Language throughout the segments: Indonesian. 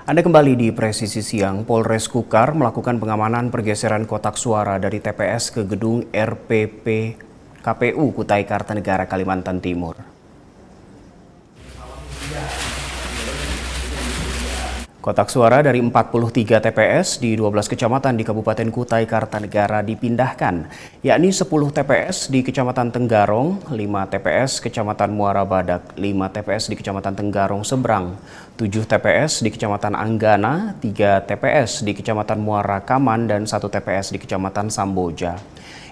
Anda kembali di Presisi Siang. Polres Kukar melakukan pengamanan pergeseran kotak suara dari TPS ke gedung RPP KPU Kutai Kartanegara, Kalimantan Timur. Kotak suara dari 43 TPS di 12 kecamatan di Kabupaten Kutai Kartanegara dipindahkan, yakni 10 TPS di Kecamatan Tenggarong, 5 TPS Kecamatan Muara Badak, 5 TPS di Kecamatan Tenggarong Seberang, 7 TPS di Kecamatan Anggana, 3 TPS di Kecamatan Muara Kaman, dan 1 TPS di Kecamatan Samboja.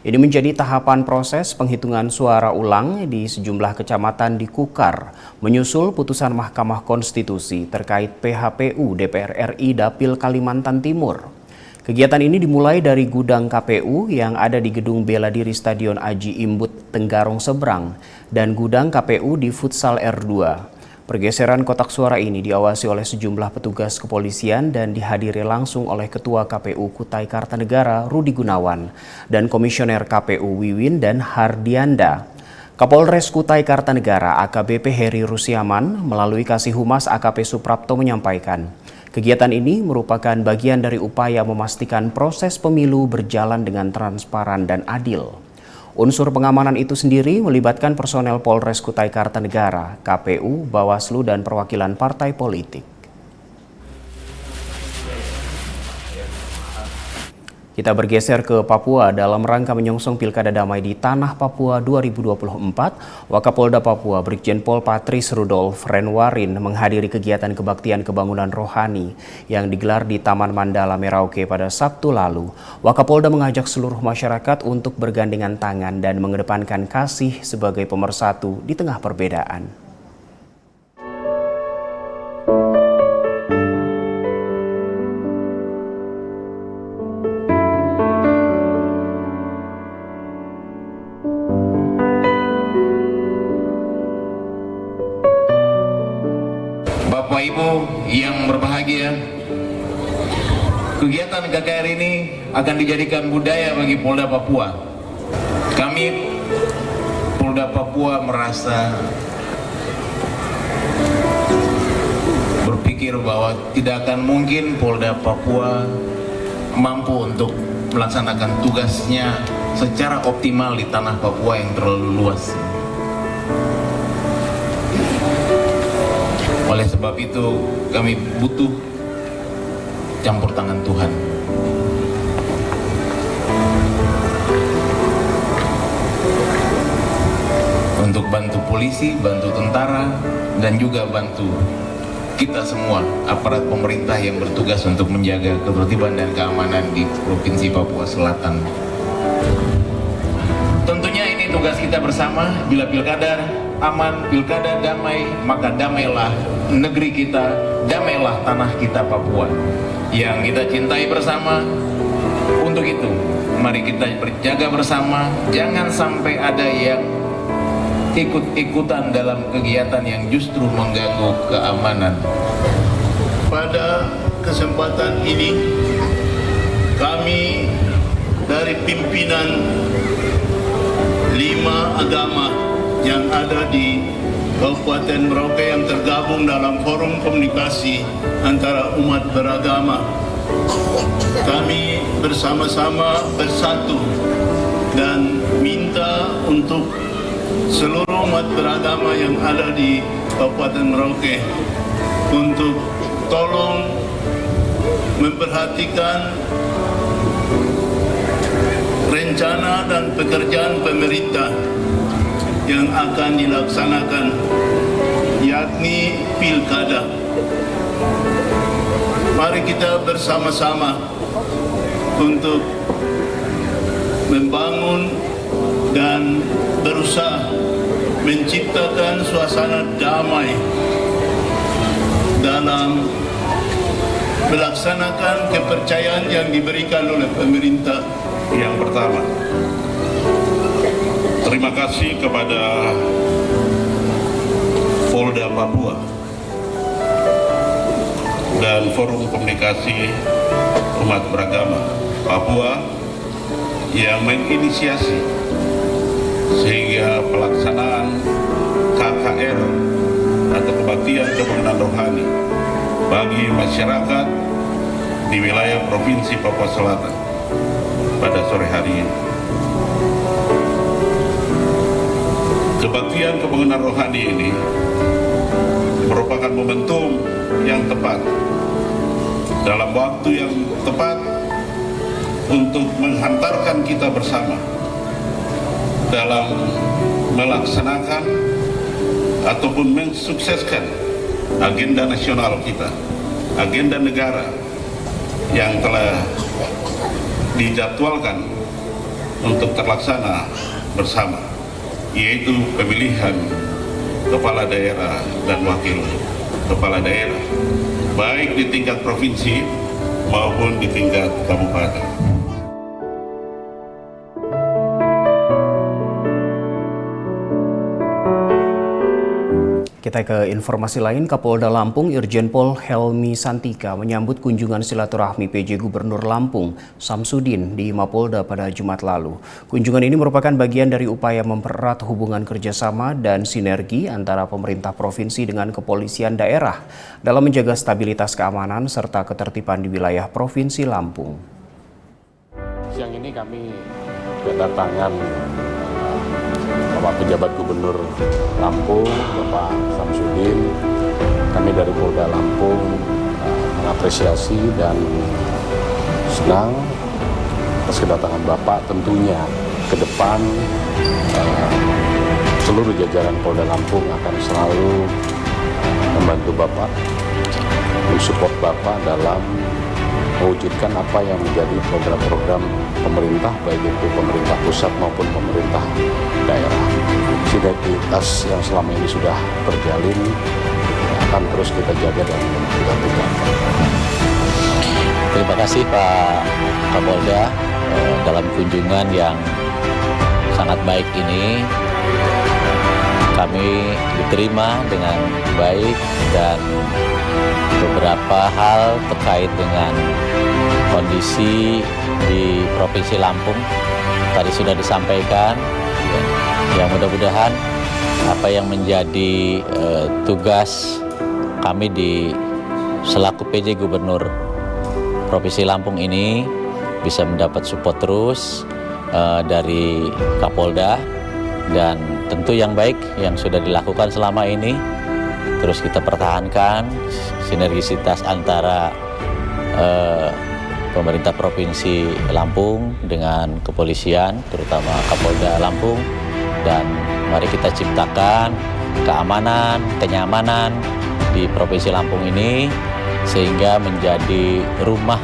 Ini menjadi tahapan proses penghitungan suara ulang di sejumlah kecamatan di Kukar, menyusul putusan Mahkamah Konstitusi terkait PHPU DPR RI Dapil Kalimantan Timur. Kegiatan ini dimulai dari gudang KPU yang ada di Gedung Bela Diri Stadion Aji Imbut Tenggarong Seberang dan gudang KPU di Futsal R2. Pergeseran kotak suara ini diawasi oleh sejumlah petugas kepolisian dan dihadiri langsung oleh Ketua KPU Kutai Kartanegara Rudi Gunawan dan Komisioner KPU Wiwin dan Hardianda. Kapolres Kutai Kartanegara AKBP Heri Rusiaman melalui Kasih Humas AKP Suprapto menyampaikan, kegiatan ini merupakan bagian dari upaya memastikan proses pemilu berjalan dengan transparan dan adil. Unsur pengamanan itu sendiri melibatkan personel Polres Kutai Kartanegara, KPU, Bawaslu, dan perwakilan partai politik. Kita bergeser ke Papua dalam rangka menyongsong Pilkada Damai di Tanah Papua 2024. Wakapolda Papua Brigjen Pol Patris Rudolf Renwarin menghadiri kegiatan kebaktian kebangunan rohani yang digelar di Taman Mandala Merauke pada Sabtu lalu. Wakapolda mengajak seluruh masyarakat untuk bergandengan tangan dan mengedepankan kasih sebagai pemersatu di tengah perbedaan. Bapak Ibu yang berbahagia, kegiatan KKR ini akan dijadikan budaya bagi Polda Papua. Kami Polda Papua merasa berpikir bahwa tidak akan mungkin Polda Papua mampu untuk melaksanakan tugasnya secara optimal di tanah Papua yang terlalu luas. Oleh sebab itu, kami butuh campur tangan Tuhan. Untuk bantu polisi, bantu tentara, dan juga bantu kita semua, aparat pemerintah yang bertugas untuk menjaga ketertiban dan keamanan di Provinsi Papua Selatan. Tentunya ini tugas kita bersama. Bila pilkada aman, pilkada damai, maka damailah negeri kita, damailah tanah kita Papua yang kita cintai bersama. Untuk itu, mari kita berjaga bersama, jangan sampai ada yang ikut-ikutan dalam kegiatan yang justru mengganggu keamanan. Pada kesempatan ini, kami dari pimpinan 5 agama yang ada di Kabupaten Merauke yang tergabung dalam forum komunikasi antara umat beragama. Kami bersama-sama bersatu dan minta untuk seluruh umat beragama yang ada di Kabupaten Merauke untuk tolong memperhatikan rencana dan pekerjaan pemerintah yang akan dilaksanakan, yakni pilkada. Mari kita bersama-sama untuk membangun dan berusaha menciptakan suasana damai dalam melaksanakan kepercayaan yang diberikan oleh pemerintah. Yang pertama, terima kasih kepada Polda Papua dan Forum Komunikasi Umat Beragama Papua yang menginisiasi sehingga pelaksanaan KKR atau kebaktian kebangunan rohani bagi masyarakat di wilayah Provinsi Papua Selatan pada sore hari ini. Kebaktian kebangunan rohani ini merupakan momentum yang tepat dalam waktu yang tepat untuk menghantarkan kita bersama dalam melaksanakan ataupun mensukseskan agenda nasional kita, agenda negara yang telah dijadwalkan untuk terlaksana bersama, yaitu pemilihan kepala daerah dan wakil kepala daerah, baik di tingkat provinsi maupun di tingkat kabupaten. Kita ke informasi lain, Kapolda Lampung Irjen Pol Helmi Santika menyambut kunjungan silaturahmi PJ Gubernur Lampung Samsudin di Mapolda pada Jumat lalu. Kunjungan ini merupakan bagian dari upaya mempererat hubungan kerjasama dan sinergi antara pemerintah provinsi dengan kepolisian daerah dalam menjaga stabilitas keamanan serta ketertiban di wilayah Provinsi Lampung. Siang ini kami kedatangan Bapak Pejabat Gubernur Lampung, Bapak Samsudin. Kami dari Polda Lampung mengapresiasi dan senang atas kedatangan Bapak. Tentunya ke depan seluruh jajaran Polda Lampung akan selalu membantu Bapak, mensupport Bapak dalam mewujudkan apa yang menjadi program-program pemerintah, baik itu pemerintah pusat maupun pemerintah daerah. Sinergitas yang selama ini sudah terjalin akan terus kita jaga dan kita tegakkan. Terima kasih Pak Kapolda dalam kunjungan yang sangat baik ini. Kami diterima dengan baik dan beberapa hal terkait dengan kondisi di Provinsi Lampung tadi sudah disampaikan. Yang mudah-mudahan apa yang menjadi tugas kami di selaku PJ Gubernur Provinsi Lampung ini bisa mendapat support terus dari Kapolda, dan tentu yang baik yang sudah dilakukan selama ini terus kita pertahankan sinergisitas antara pemerintah Provinsi Lampung dengan kepolisian, terutama Kapolda Lampung, dan mari kita ciptakan keamanan, kenyamanan di Provinsi Lampung ini sehingga menjadi rumah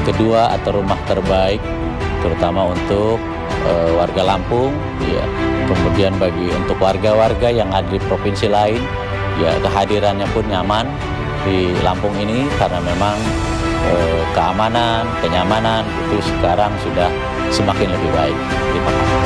kedua atau rumah terbaik terutama untuk warga Lampung, ya. Kemudian untuk warga-warga yang ada di provinsi lain, ya kehadirannya pun nyaman di Lampung ini karena memang keamanan, kenyamanan itu sekarang sudah semakin lebih baik. Terima kasih.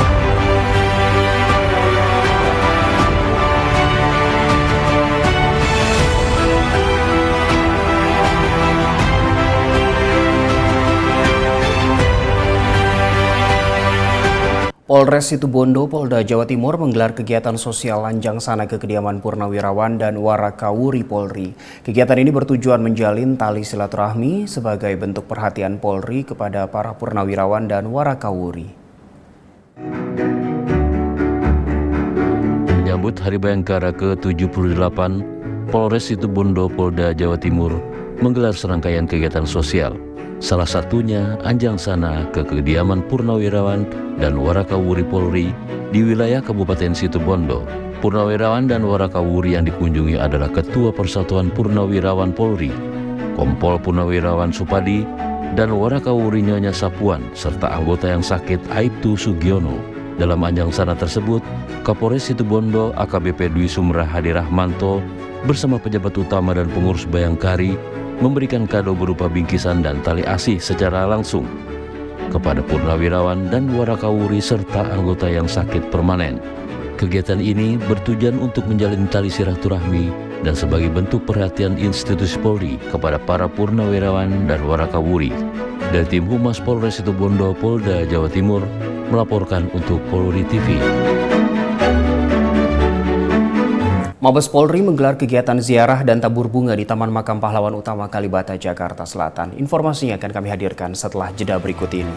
Polres Situbondo, Polda Jawa Timur menggelar kegiatan sosial lanjang sana ke kediaman Purnawirawan dan Warakawuri Polri. Kegiatan ini bertujuan menjalin tali silaturahmi sebagai bentuk perhatian Polri kepada para Purnawirawan dan Warakawuri. Menyambut Hari Bayangkara ke-78, Polres Situbondo, Polda Jawa Timur menggelar serangkaian kegiatan sosial. Salah satunya anjang sana ke kediaman Purnawirawan dan Warakawuri Polri di wilayah Kabupaten Situbondo. Purnawirawan dan Warakawuri yang dikunjungi adalah Ketua Persatuan Purnawirawan Polri, Kompol Purnawirawan Supadi, dan Warakawuri Nyonya Sapuan, serta anggota yang sakit Aibtu Sugiono. Dalam anjang sana tersebut, Kapolres Situbondo AKBP Dwi Sumrah Hadi Rahmanto bersama pejabat utama dan pengurus Bayangkari memberikan kado berupa bingkisan dan tali asih secara langsung kepada Purnawirawan dan Warakawuri serta anggota yang sakit permanen. Kegiatan ini bertujuan untuk menjalin tali silaturahmi dan sebagai bentuk perhatian institusi Polri kepada para Purnawirawan dan Warakawuri. Dari tim Humas Polres Situbondo, Polda Jawa Timur melaporkan untuk Polri TV. Mabes Polri menggelar kegiatan ziarah dan tabur bunga di Taman Makam Pahlawan Utama Kalibata, Jakarta Selatan. Informasinya akan kami hadirkan setelah jeda berikut ini.